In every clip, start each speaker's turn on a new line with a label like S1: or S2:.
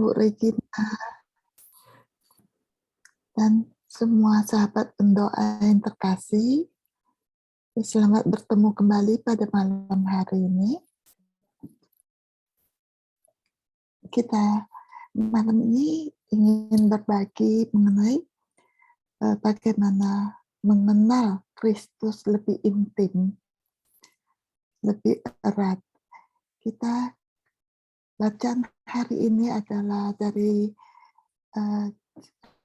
S1: Bu Regina, dan semua sahabat pendoa yang terkasih. Selamat bertemu kembali pada malam hari ini. Kita malam ini ingin berbagi mengenai bagaimana mengenal Kristus lebih intim, lebih erat. Kita bacaan hari ini adalah dari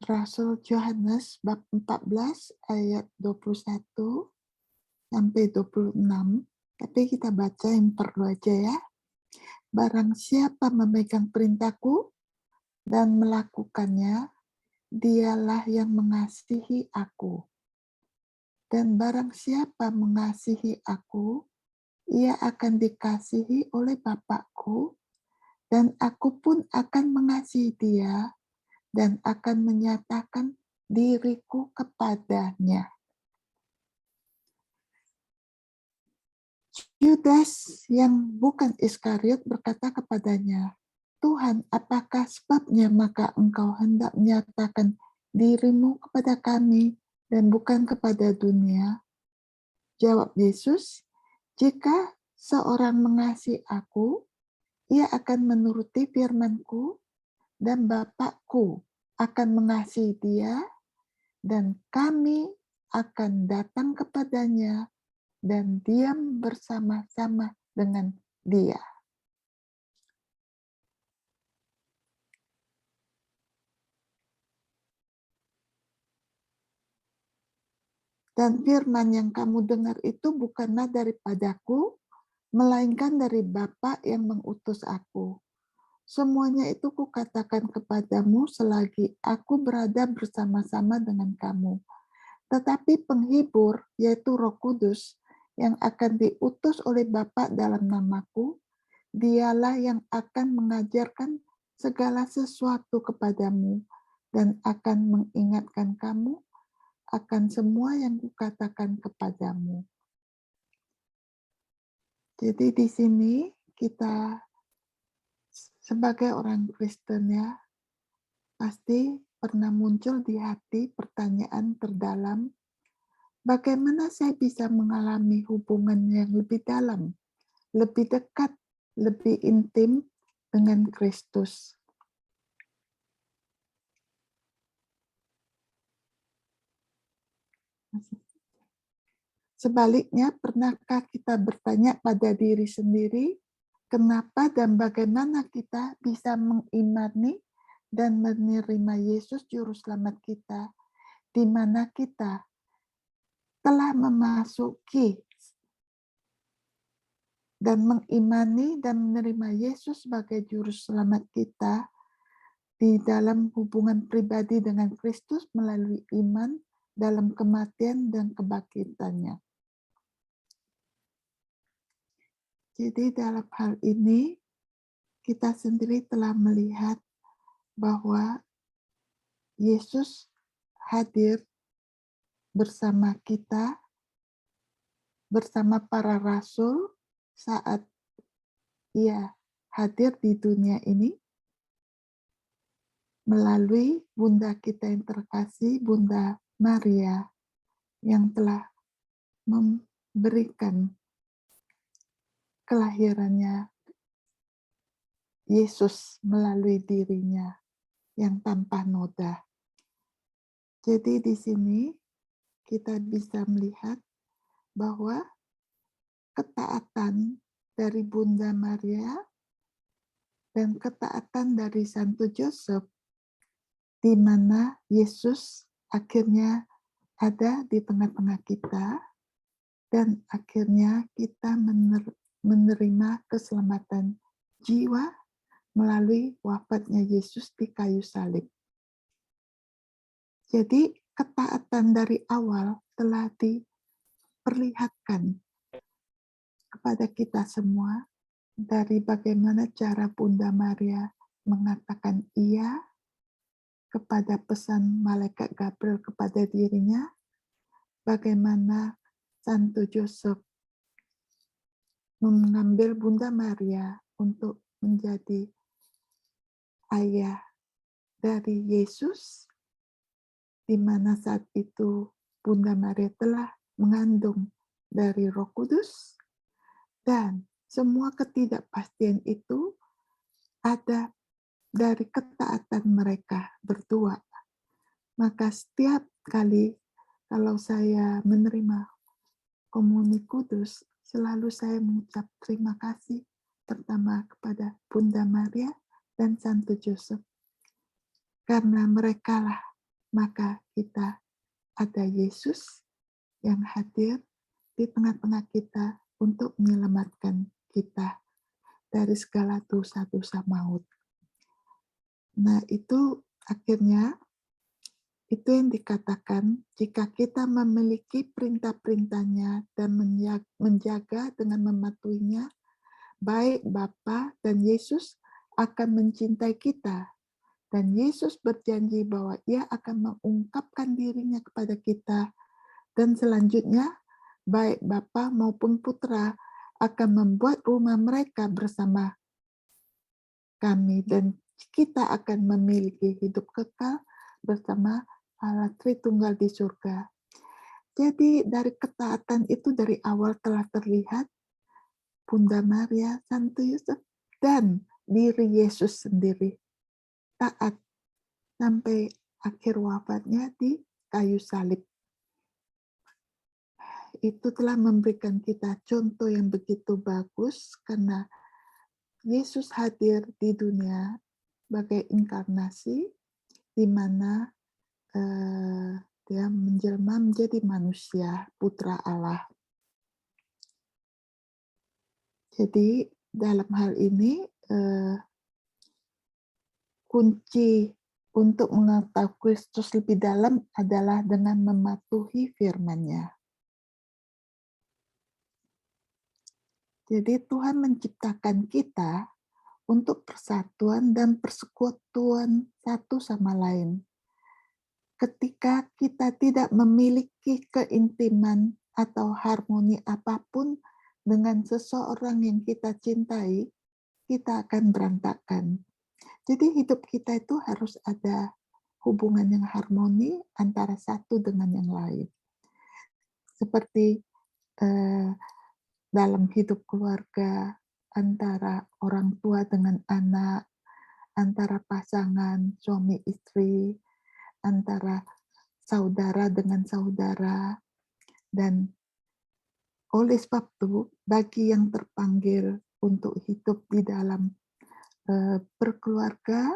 S1: Rasul Yohanes bab 14 ayat 21 sampai 26. Tapi kita baca yang perlu aja ya. Barang siapa memegang perintahku dan melakukannya, dialah yang mengasihi aku. Dan barang siapa mengasihi aku, ia akan dikasihi oleh Bapakku, dan aku pun akan mengasihi dia, dan akan menyatakan diriku kepadanya. Yudas yang bukan Iskariot berkata kepadanya, Tuhan, apakah sebabnya maka engkau hendak menyatakan dirimu kepada kami dan bukan kepada dunia? Jawab Yesus, jika seorang mengasihi aku, ia akan menuruti firman-Ku, dan Bapakku akan mengasihi dia, dan kami akan datang kepadanya dan diam bersama-sama dengan dia. Dan firman yang kamu dengar itu bukanlah daripadaku, melainkan dari Bapa yang mengutus aku. Semuanya itu kukatakan kepadamu selagi aku berada bersama-sama dengan kamu. Tetapi penghibur, yaitu Roh Kudus, yang akan diutus oleh Bapa dalam namaku, dialah yang akan mengajarkan segala sesuatu kepadamu dan akan mengingatkan kamu akan semua yang kukatakan kepadamu. Jadi di sini kita sebagai orang Kristen ya, pasti pernah muncul di hati pertanyaan terdalam, bagaimana saya bisa mengalami hubungan yang lebih dalam, lebih dekat, lebih intim dengan Kristus. Sebaliknya, pernahkah kita bertanya pada diri sendiri, kenapa dan bagaimana kita bisa mengimani dan menerima Yesus Juru Selamat kita, di mana kita telah memasuki dan mengimani dan menerima Yesus sebagai Juru Selamat kita di dalam hubungan pribadi dengan Kristus melalui iman dalam kematian dan kebangkitannya. Jadi dalam hal ini, kita sendiri telah melihat bahwa Yesus hadir bersama kita, bersama para rasul saat ia hadir di dunia ini, melalui Bunda kita yang terkasih, Bunda Maria, yang telah memberikan kelahirannya Yesus melalui dirinya yang tanpa noda. Jadi di sini kita bisa melihat bahwa ketaatan dari Bunda Maria dan ketaatan dari Santo Joseph, di mana Yesus akhirnya ada di tengah-tengah kita, dan akhirnya kita menerima keselamatan jiwa melalui wafatnya Yesus di kayu salib. Jadi ketaatan dari awal telah diperlihatkan kepada kita semua dari bagaimana cara Bunda Maria mengatakan iya kepada pesan malaikat Gabriel kepada dirinya, bagaimana Santo Joseph mengambil Bunda Maria untuk menjadi ayah dari Yesus, di mana saat itu Bunda Maria telah mengandung dari Roh Kudus, dan semua ketidakpastian itu ada dari ketaatan mereka berdua. Maka setiap kali kalau saya menerima Komuni Kudus, selalu saya mengucap terima kasih pertama kepada Bunda Maria dan Santo Joseph. Karena merekalah maka kita ada Yesus yang hadir di tengah-tengah kita untuk menyelamatkan kita dari segala dosa-dosa maut. Nah, itu akhirnya itu yang dikatakan jika kita memiliki perintah-perintahnya dan menjaga dengan mematuhinya, baik Bapa dan Yesus akan mencintai kita. Dan Yesus berjanji bahwa Ia akan mengungkapkan dirinya kepada kita. Dan selanjutnya, baik Bapa maupun Putra akan membuat rumah mereka bersama kami. Dan kita akan memiliki hidup kekal bersama Allah Tritunggal di surga. Jadi dari ketaatan itu dari awal telah terlihat Bunda Maria, Santo Yusuf, dan diri Yesus sendiri taat sampai akhir wafatnya di kayu salib. Itu telah memberikan kita contoh yang begitu bagus karena Yesus hadir di dunia sebagai inkarnasi di mana dia menjelma menjadi manusia, putra Allah. Jadi dalam hal ini kunci untuk mengetahui Kristus lebih dalam adalah dengan mematuhi firman-Nya. Jadi Tuhan menciptakan kita untuk persatuan dan persekutuan satu sama lain. Ketika kita tidak memiliki keintiman atau harmoni apapun dengan seseorang yang kita cintai, kita akan berantakan. Jadi hidup kita itu harus ada hubungan yang harmoni antara satu dengan yang lain. Seperti dalam hidup keluarga, antara orang tua dengan anak, antara pasangan suami istri, antara saudara dengan saudara, dan oleh sebab itu, bagi yang terpanggil untuk hidup di dalam berkeluarga,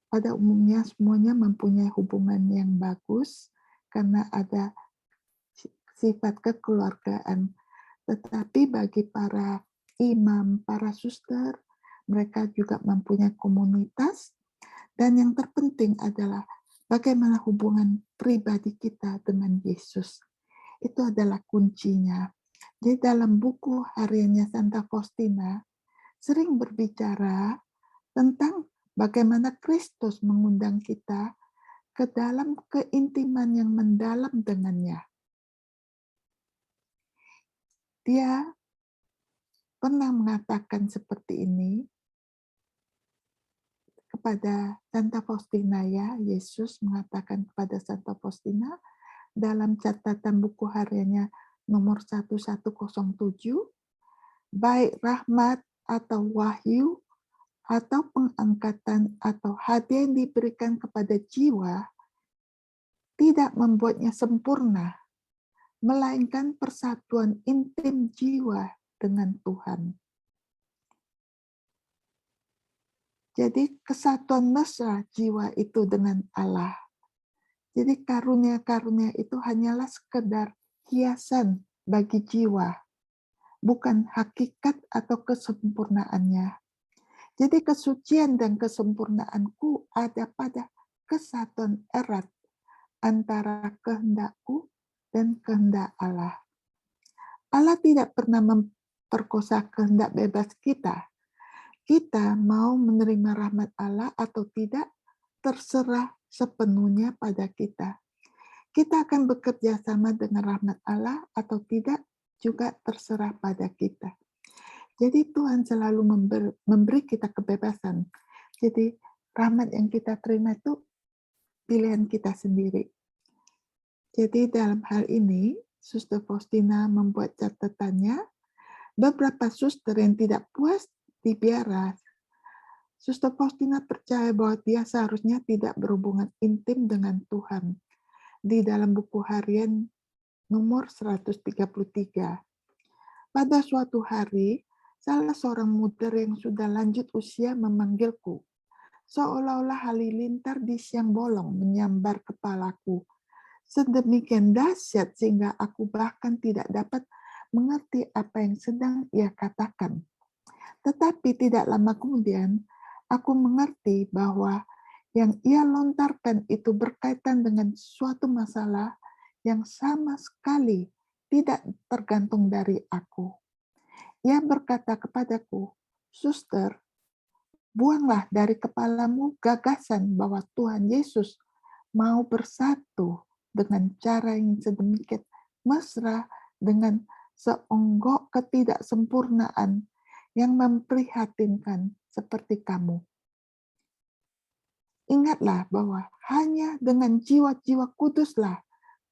S1: pada umumnya semuanya mempunyai hubungan yang bagus karena ada sifat kekeluargaan. Tetapi bagi para imam, para suster, mereka juga mempunyai komunitas, dan yang terpenting adalah bagaimana hubungan pribadi kita dengan Yesus. Itu adalah kuncinya. Jadi dalam buku hariannya Santa Faustina, sering berbicara tentang bagaimana Kristus mengundang kita ke dalam keintiman yang mendalam dengannya. Dia pernah mengatakan seperti ini kepada Santa Faustina, ya, Yesus mengatakan kepada Santa Faustina dalam catatan buku hariannya nomor 1107, baik rahmat atau wahyu atau pengangkatan atau hadiah yang diberikan kepada jiwa tidak membuatnya sempurna, melainkan persatuan intim jiwa dengan Tuhan. Jadi kesatuan mesra jiwa itu dengan Allah. Jadi karunia-karunia itu hanyalah sekedar hiasan bagi jiwa, bukan hakikat atau kesempurnaannya. Jadi kesucian dan kesempurnaanku ada pada kesatuan erat antara kehendakku dan kehendak Allah. Allah tidak pernah memperkosa kehendak bebas kita. Kita mau menerima rahmat Allah atau tidak, terserah sepenuhnya pada kita. Kita akan bekerja sama dengan rahmat Allah atau tidak, juga terserah pada kita. Jadi Tuhan selalu memberi kita kebebasan. Jadi rahmat yang kita terima itu pilihan kita sendiri. Jadi dalam hal ini, Suster Faustina membuat catatannya, beberapa suster yang tidak puas di biara. Suster Faustina percaya bahwa dia seharusnya tidak berhubungan intim dengan Tuhan. Di dalam buku harian nomor 133. Pada suatu hari, salah seorang muda yang sudah lanjut usia memanggilku. Seolah-olah halilintar di siang bolong menyambar kepalaku. Sedemikian dahsyat sehingga aku bahkan tidak dapat mengerti apa yang sedang ia katakan. Tetapi tidak lama kemudian, aku mengerti bahwa yang ia lontarkan itu berkaitan dengan suatu masalah yang sama sekali tidak tergantung dari aku. Ia berkata kepadaku, "Suster, buanglah dari kepalamu gagasan bahwa Tuhan Yesus mau bersatu dengan cara yang sedemikian mesra dengan seonggok ketidaksempurnaan yang memprihatinkan seperti kamu. Ingatlah bahwa hanya dengan jiwa-jiwa kuduslah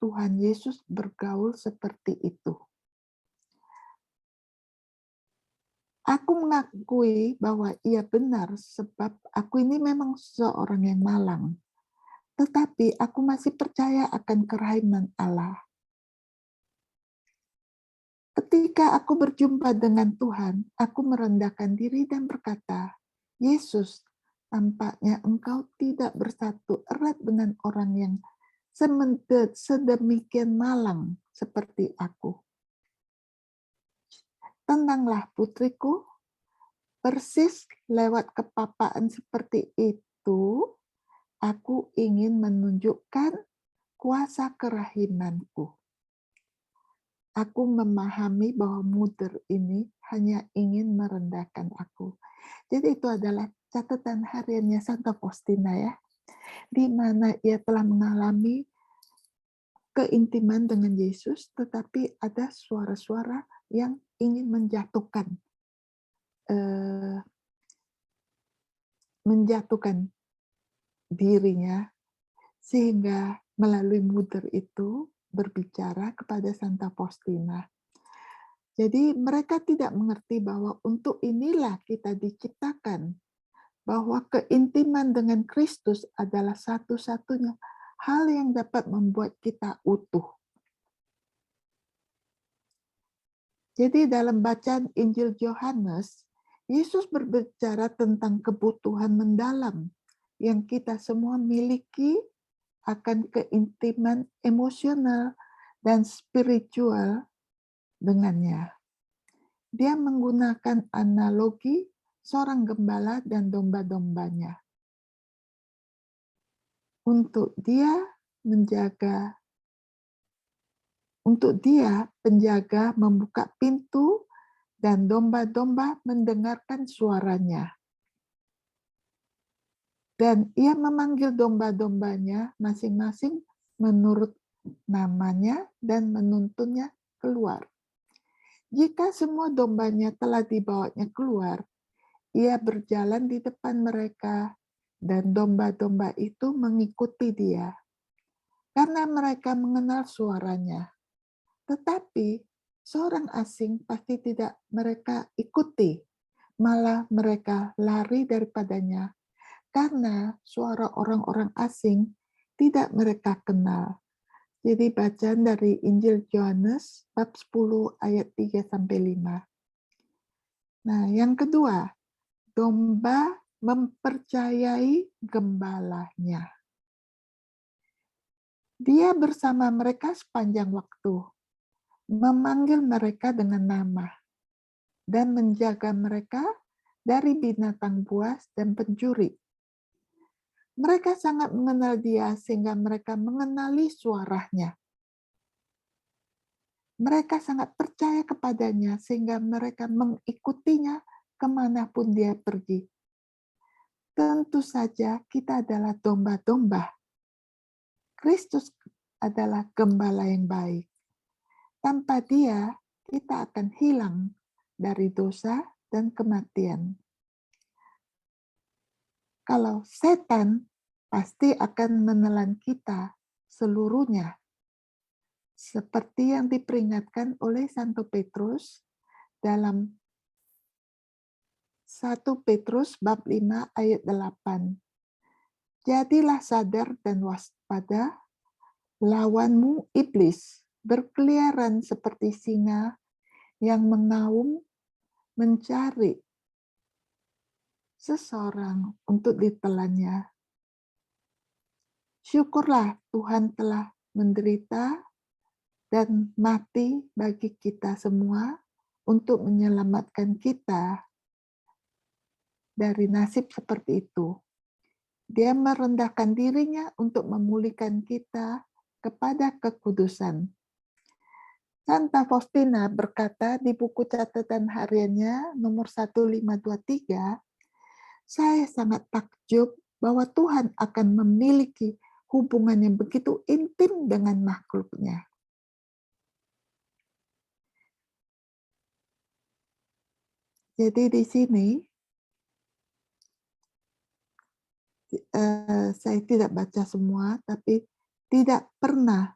S1: Tuhan Yesus bergaul seperti itu." Aku mengakui bahwa ia benar sebab aku ini memang seorang yang malang. Tetapi aku masih percaya akan kerahiman Allah. Ketika aku berjumpa dengan Tuhan, aku merendahkan diri dan berkata, "Yesus, tampaknya Engkau tidak bersatu erat dengan orang yang sedemikian malang seperti aku. Tenanglah putriku, persis lewat kepapaan seperti itu, aku ingin menunjukkan kuasa kerahimanku. Aku memahami bahwa muter ini hanya ingin merendahkan aku." Jadi itu adalah catatan hariannya Santa Faustina ya, di mana ia telah mengalami keintiman dengan Yesus, tetapi ada suara-suara yang ingin menjatuhkan dirinya, sehingga melalui muter itu berbicara kepada Santa Faustina. Jadi mereka tidak mengerti bahwa untuk inilah kita diciptakan, bahwa keintiman dengan Kristus adalah satu-satunya hal yang dapat membuat kita utuh. Jadi dalam bacaan Injil Yohanes, Yesus berbicara tentang kebutuhan mendalam yang kita semua miliki akan keintiman emosional dan spiritual dengannya. Dia menggunakan analogi seorang gembala dan domba-dombanya. Untuk dia penjaga membuka pintu dan domba-domba mendengarkan suaranya. Dan ia memanggil domba-dombanya masing-masing menurut namanya dan menuntunnya keluar. Jika semua dombanya telah dibawanya keluar, ia berjalan di depan mereka dan domba-domba itu mengikuti dia, karena mereka mengenal suaranya. Tetapi seorang asing pasti tidak mereka ikuti, malah mereka lari daripadanya, karena suara orang-orang asing tidak mereka kenal. Jadi bacaan dari Injil Yohanes bab 10 ayat 3-5. Nah, yang kedua, domba mempercayai gembalanya. Dia bersama mereka sepanjang waktu, memanggil mereka dengan nama, dan menjaga mereka dari binatang buas dan pencuri. Mereka sangat mengenal dia sehingga mereka mengenali suaranya. Mereka sangat percaya kepadanya sehingga mereka mengikutinya kemanapun dia pergi. Tentu saja kita adalah domba-domba. Kristus adalah gembala yang baik. Tanpa dia, kita akan hilang dari dosa dan kematian. kalau setan pasti akan menelan kita seluruhnya. Seperti yang diperingatkan oleh Santo Petrus dalam 1 Petrus bab 5 ayat 8. Jadilah sadar dan waspada, lawanmu iblis berkeliaran seperti singa yang mengaum mencari seseorang untuk ditelannya. Syukurlah Tuhan telah menderita dan mati bagi kita semua untuk menyelamatkan kita dari nasib seperti itu. Dia merendahkan dirinya untuk memulihkan kita kepada kekudusan. Santa Faustina berkata di buku catatan hariannya nomor 1523, saya sangat takjub bahwa Tuhan akan memiliki hubungan yang begitu intim dengan makhluknya. Jadi di sini saya tidak baca semua, tapi tidak pernah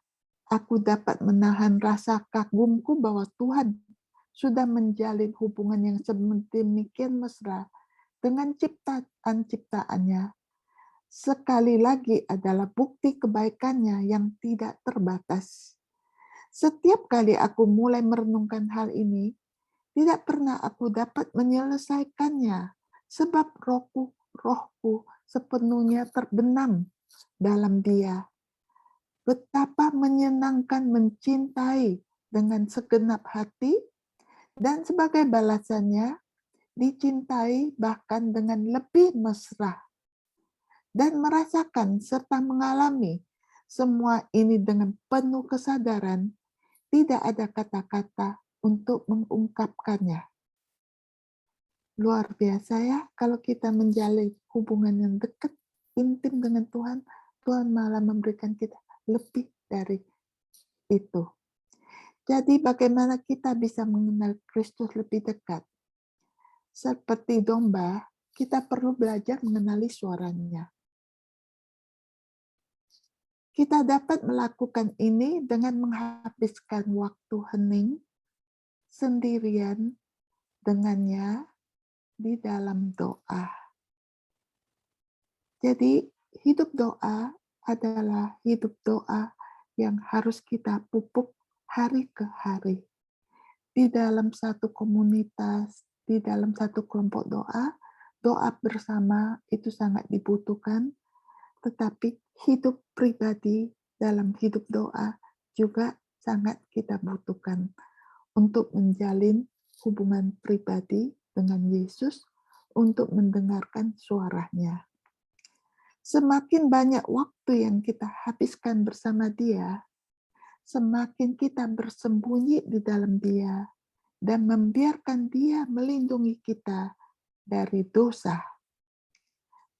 S1: aku dapat menahan rasa kagumku bahwa Tuhan sudah menjalin hubungan yang sedemikian mesra dengan ciptaan-ciptaannya. Sekali lagi adalah bukti kebaikannya yang tidak terbatas. Setiap kali aku mulai merenungkan hal ini, tidak pernah aku dapat menyelesaikannya, sebab rohku sepenuhnya terbenam dalam Dia. Betapa menyenangkan mencintai dengan segenap hati, dan sebagai balasannya, dicintai bahkan dengan lebih mesra. Dan merasakan serta mengalami semua ini dengan penuh kesadaran, tidak ada kata-kata untuk mengungkapkannya. Luar biasa ya, kalau kita menjalin hubungan yang dekat, intim dengan Tuhan, Tuhan malah memberikan kita lebih dari itu. Jadi bagaimana kita bisa mengenal Kristus lebih dekat? Seperti domba, kita perlu belajar mengenali suaranya. Kita dapat melakukan ini dengan menghabiskan waktu hening sendirian dengannya di dalam doa. Jadi hidup doa adalah hidup doa yang harus kita pupuk hari ke hari. Di dalam satu komunitas, di dalam satu kelompok doa, doa bersama itu sangat dibutuhkan, tetapi hidup pribadi dalam hidup doa juga sangat kita butuhkan untuk menjalin hubungan pribadi dengan Yesus, untuk mendengarkan suaranya. Semakin banyak waktu yang kita habiskan bersama Dia, semakin kita bersembunyi di dalam Dia dan membiarkan Dia melindungi kita dari dosa.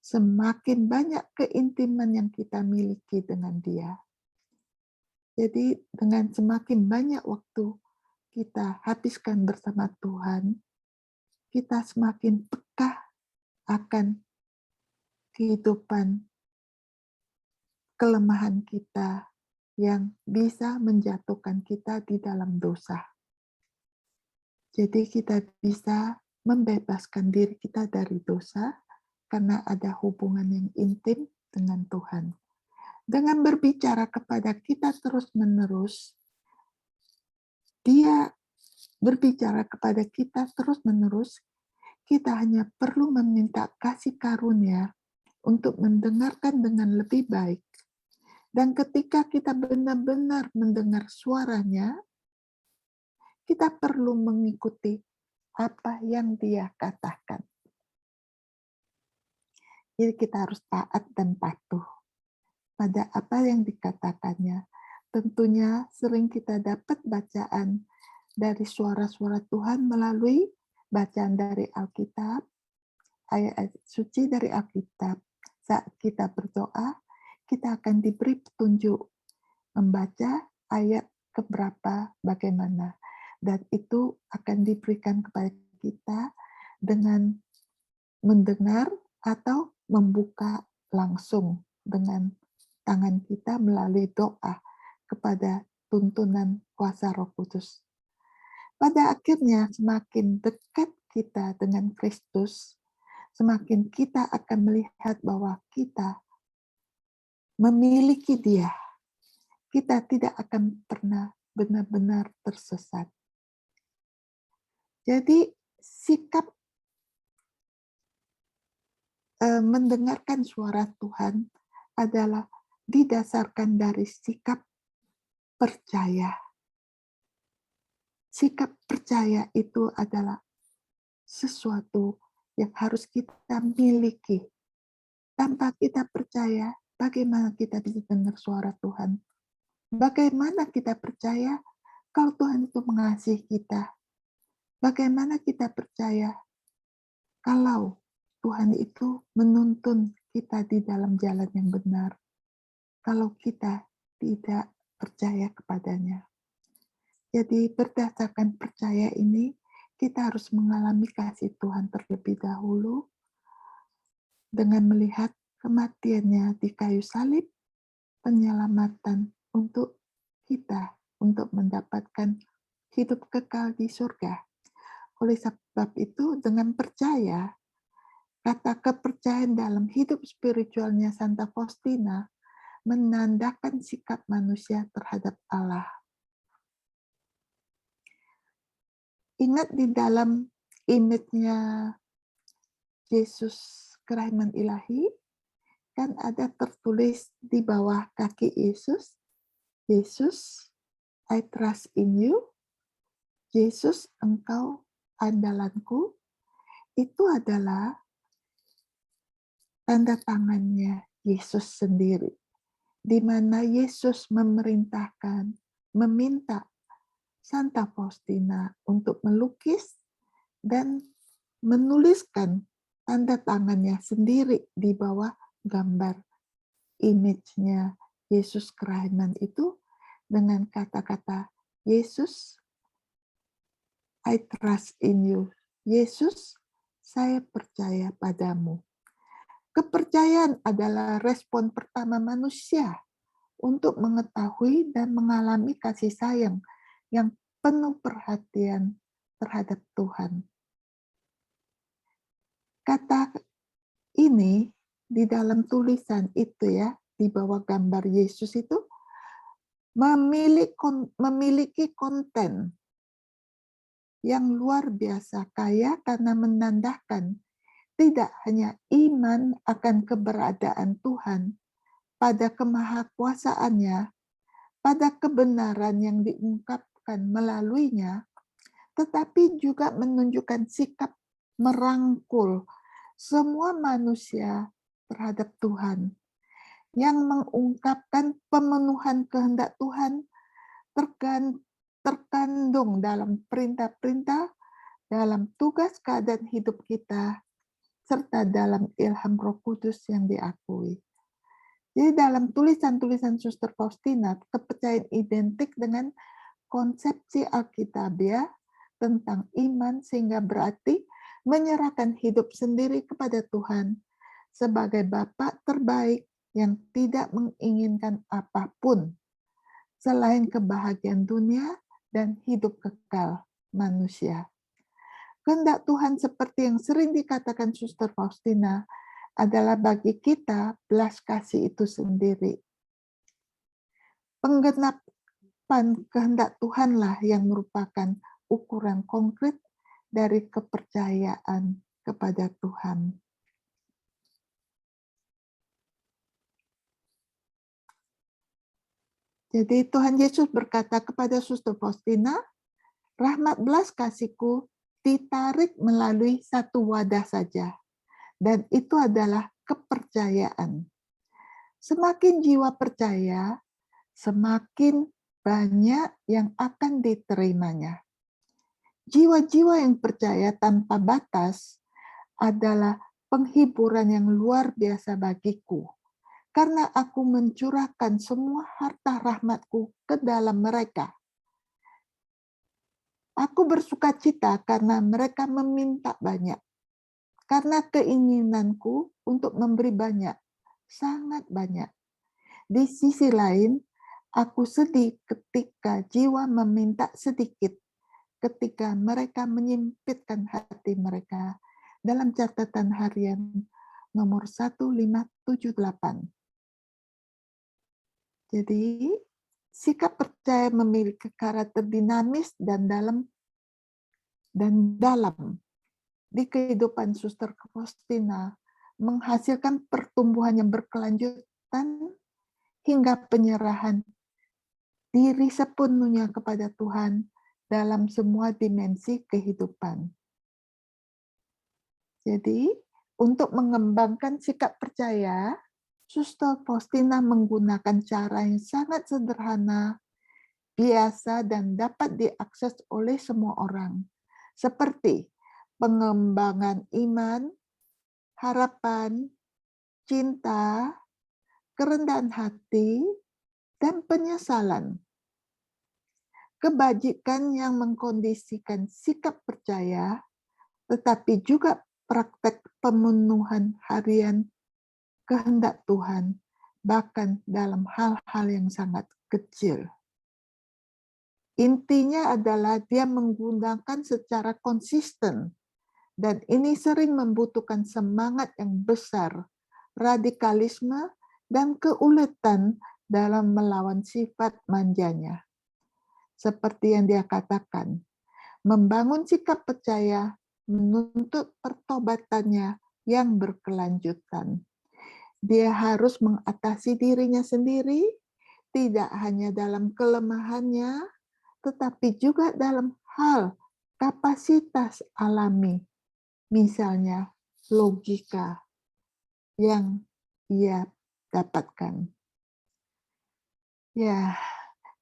S1: Semakin banyak keintiman yang kita miliki dengan Dia. Jadi dengan semakin banyak waktu kita habiskan bersama Tuhan, kita semakin peka akan kehidupan kelemahan kita yang bisa menjatuhkan kita di dalam dosa. Jadi kita bisa membebaskan diri kita dari dosa karena ada hubungan yang intim dengan Tuhan. Dengan berbicara kepada kita terus-menerus, Dia berbicara kepada kita terus-menerus, kita hanya perlu meminta kasih karunia untuk mendengarkan dengan lebih baik. Dan ketika kita benar-benar mendengar suaranya, kita perlu mengikuti apa yang Dia katakan. Jadi kita harus taat dan patuh pada apa yang dikatakannya. Tentunya sering kita dapat bacaan dari suara-suara Tuhan melalui bacaan dari Alkitab, ayat-ayat suci dari Alkitab. Saat kita berdoa, kita akan diberi petunjuk membaca ayat keberapa, bagaimana. Dan itu akan diberikan kepada kita dengan mendengar atau membuka langsung dengan tangan kita melalui doa kepada tuntunan kuasa Roh Kudus. Pada akhirnya semakin dekat kita dengan Kristus, semakin kita akan melihat bahwa kita memiliki Dia. Kita tidak akan pernah benar-benar tersesat. Jadi sikap mendengarkan suara Tuhan adalah didasarkan dari sikap percaya. Sikap percaya itu adalah sesuatu yang harus kita miliki. Tanpa kita percaya, bagaimana kita bisa dengar suara Tuhan? Bagaimana kita percaya kalau Tuhan itu mengasihi kita? Bagaimana kita percaya kalau Tuhan itu menuntun kita di dalam jalan yang benar, kalau kita tidak percaya kepadanya? Jadi berdasarkan percaya ini, kita harus mengalami kasih Tuhan terlebih dahulu dengan melihat kematiannya di kayu salib, penyelamatan untuk kita, untuk mendapatkan hidup kekal di surga. Oleh sebab itu, dengan percaya, kata kepercayaan dalam hidup spiritualnya Santa Faustina menandakan sikap manusia terhadap Allah. Ingat di dalam image-nya Yesus kerahiman ilahi, kan ada tertulis di bawah kaki Yesus, Yesus, I trust in you, Yesus, engkau andalanku. Itu adalah tanda tangannya Yesus sendiri, di mana Yesus memerintahkan, meminta Santa Faustina untuk melukis dan menuliskan tanda tangannya sendiri di bawah gambar image-nya Yesus kerahiman itu dengan kata-kata Yesus, I trust in you. Yesus, saya percaya padamu. Kepercayaan adalah respon pertama manusia untuk mengetahui dan mengalami kasih sayang yang penuh perhatian terhadap Tuhan. Kata ini di dalam tulisan itu ya, di bawah gambar Yesus itu memiliki konten yang luar biasa kaya karena menandakan tidak hanya iman akan keberadaan Tuhan pada kemahakuasaannya, pada kebenaran yang diungkapkan melaluinya, tetapi juga menunjukkan sikap merangkul semua manusia terhadap Tuhan, yang mengungkapkan pemenuhan kehendak Tuhan terkandung dalam perintah-perintah, dalam tugas keadaan hidup kita, serta dalam ilham Roh Kudus yang diakui. Jadi dalam tulisan-tulisan Suster Faustina, kepercayaan identik dengan konsepsi Alkitabiah tentang iman, sehingga berarti menyerahkan hidup sendiri kepada Tuhan sebagai Bapa terbaik yang tidak menginginkan apapun selain kebahagiaan dunia dan hidup kekal manusia. Kehendak Tuhan seperti yang sering dikatakan Suster Faustina adalah bagi kita belas kasih itu sendiri. Penggenapan kehendak Tuhanlah yang merupakan ukuran konkret dari kepercayaan kepada Tuhan. Jadi Tuhan Yesus berkata kepada Suster Faustina, rahmat belas kasihku ditarik melalui satu wadah saja, dan itu adalah kepercayaan. Semakin jiwa percaya, semakin banyak yang akan diterimanya. Jiwa-jiwa yang percaya tanpa batas adalah penghiburan yang luar biasa bagiku, karena aku mencurahkan semua harta rahmatku ke dalam mereka. Aku bersuka cita karena mereka meminta banyak, karena keinginanku untuk memberi banyak, sangat banyak. Di sisi lain, aku sedih ketika jiwa meminta sedikit, ketika mereka menyempitkan hati mereka. Dalam catatan harian nomor 1578. Jadi, sikap percaya memiliki karakter dinamis dan dalam di kehidupan Suster Faustina menghasilkan pertumbuhan yang berkelanjutan hingga penyerahan diri sepenuhnya kepada Tuhan dalam semua dimensi kehidupan. Jadi, untuk mengembangkan sikap percaya, Suster Faustina menggunakan cara yang sangat sederhana, biasa, dan dapat diakses oleh semua orang, seperti pengembangan iman, harapan, cinta, kerendahan hati, dan penyesalan. Kebajikan yang mengkondisikan sikap percaya, tetapi juga praktek pemenuhan harian kehendak Tuhan, bahkan dalam hal-hal yang sangat kecil. Intinya adalah dia menggunakan secara konsisten, dan ini sering membutuhkan semangat yang besar, radikalisme, dan keuletan dalam melawan sifat manjanya. Seperti yang dia katakan, membangun sikap percaya menuntut pertobatannya yang berkelanjutan. Dia harus mengatasi dirinya sendiri, tidak hanya dalam kelemahannya, tetapi juga dalam hal kapasitas alami, misalnya logika yang ia dapatkan. Ya,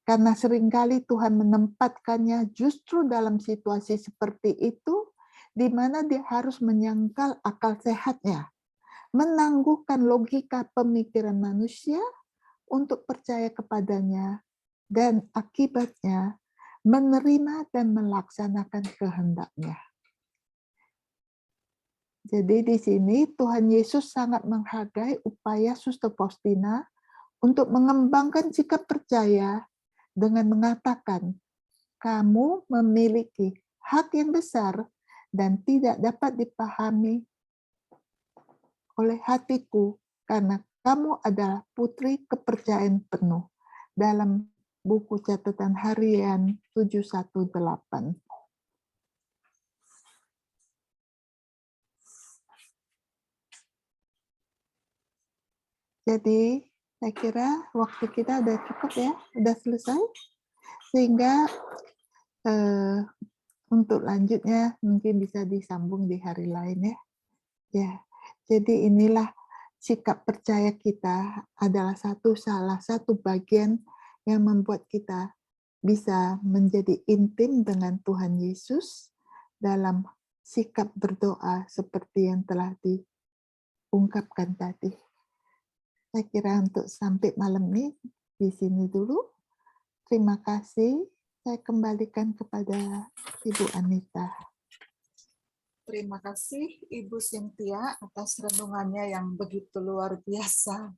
S1: karena seringkali Tuhan menempatkannya justru dalam situasi seperti itu, di mana dia harus menyangkal akal sehatnya, menangguhkan logika pemikiran manusia untuk percaya kepadanya, dan akibatnya menerima dan melaksanakan kehendaknya. Jadi di sini Tuhan Yesus sangat menghargai upaya Suster Faustina untuk mengembangkan sikap percaya dengan mengatakan, kamu memiliki hak yang besar dan tidak dapat dipahami oleh hatiku karena kamu adalah putri kepercayaan penuh. Dalam buku catatan harian 718. Jadi, saya kira waktu kita udah cukup ya, udah selesai. Sehingga untuk lanjutnya mungkin bisa disambung di hari lain ya. Ya, jadi inilah sikap percaya kita adalah salah satu bagian yang membuat kita bisa menjadi intim dengan Tuhan Yesus dalam sikap berdoa seperti yang telah diungkapkan tadi. Saya kira untuk sampai malam ini di sini dulu. Terima kasih. Saya kembalikan kepada Ibu Anita.
S2: Terima kasih Ibu Cynthia atas renungannya yang begitu luar biasa.